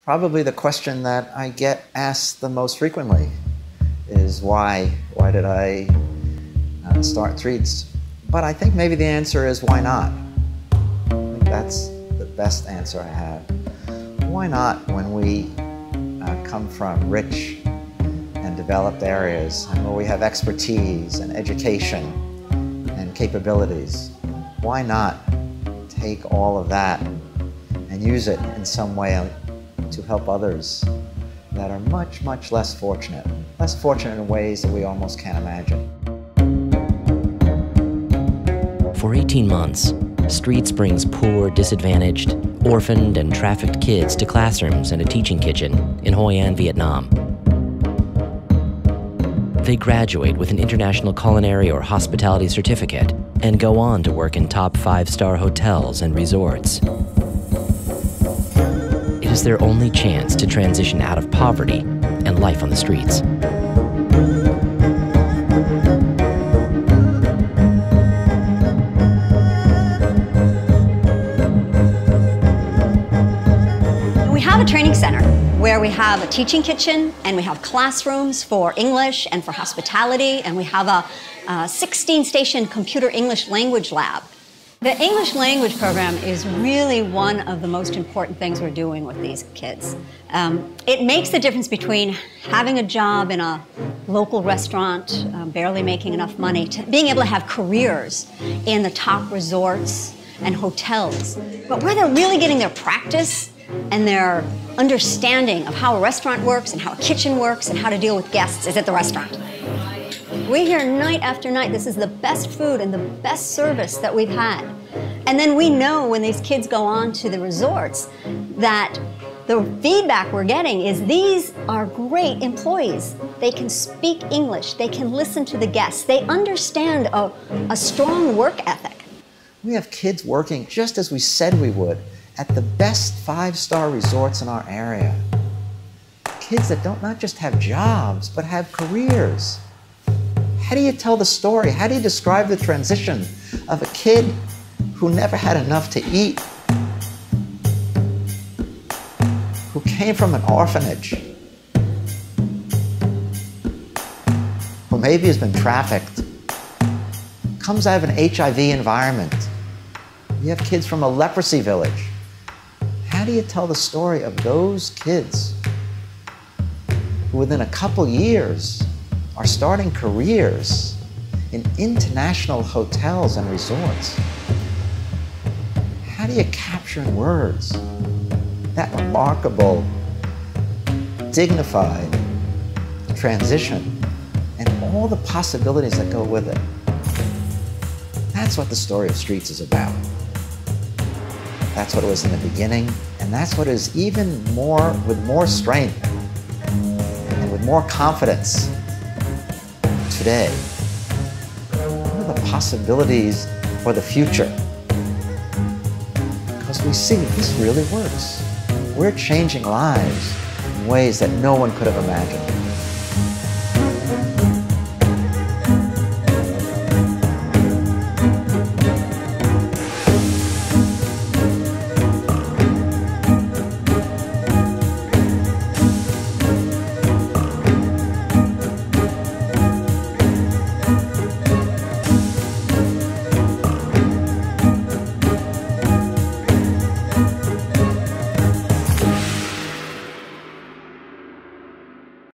Probably the question that I get asked the most frequently is why? Why did I start Streets? But I think maybe the answer is why not? I think that's the best answer I have. Why not when we come from rich and developed areas and where we have expertise and education and capabilities? Why not take all of that and use it in some way to help others that are much, much less fortunate in ways that we almost can't imagine. For 18 months, Streets brings poor, disadvantaged, orphaned, and trafficked kids to classrooms and a teaching kitchen in Hoi An, Vietnam. They graduate with an international culinary or hospitality certificate and go on to work in top 5-star hotels and resorts. It is their only chance to transition out of poverty and life on the streets. We have a training center where we have a teaching kitchen and we have classrooms for English and for hospitality, and we have a 16-station computer English language lab. The English language program is really one of the most important things we're doing with these kids. It makes the difference between having a job in a local restaurant, barely making enough money, to being able to have careers in the top resorts and hotels. But where they're really getting their practice and their understanding of how a restaurant works and how a kitchen works and how to deal with guests is at the restaurant. We hear night after night, this is the best food and the best service that we've had. And then we know when these kids go on to the resorts that the feedback we're getting is these are great employees. They can speak English, they can listen to the guests, they understand a strong work ethic. We have kids working just as we said we would at the best 5-star resorts in our area. Kids that don't not just have jobs, but have careers. How do you tell the story? How do you describe the transition of a kid who never had enough to eat, who came from an orphanage, who maybe has been trafficked, comes out of an HIV environment? You have kids from a leprosy village. How do you tell the story of those kids who within a couple years are starting careers in international hotels and resorts? How do you capture in words that remarkable, dignified transition and all the possibilities that go with it? That's what the story of Streets is about. That's what it was in the beginning, and that's what it is even more, with more strength and with more confidence today. What are the possibilities for the future? Because we see this really works. We're changing lives in ways that no one could have imagined.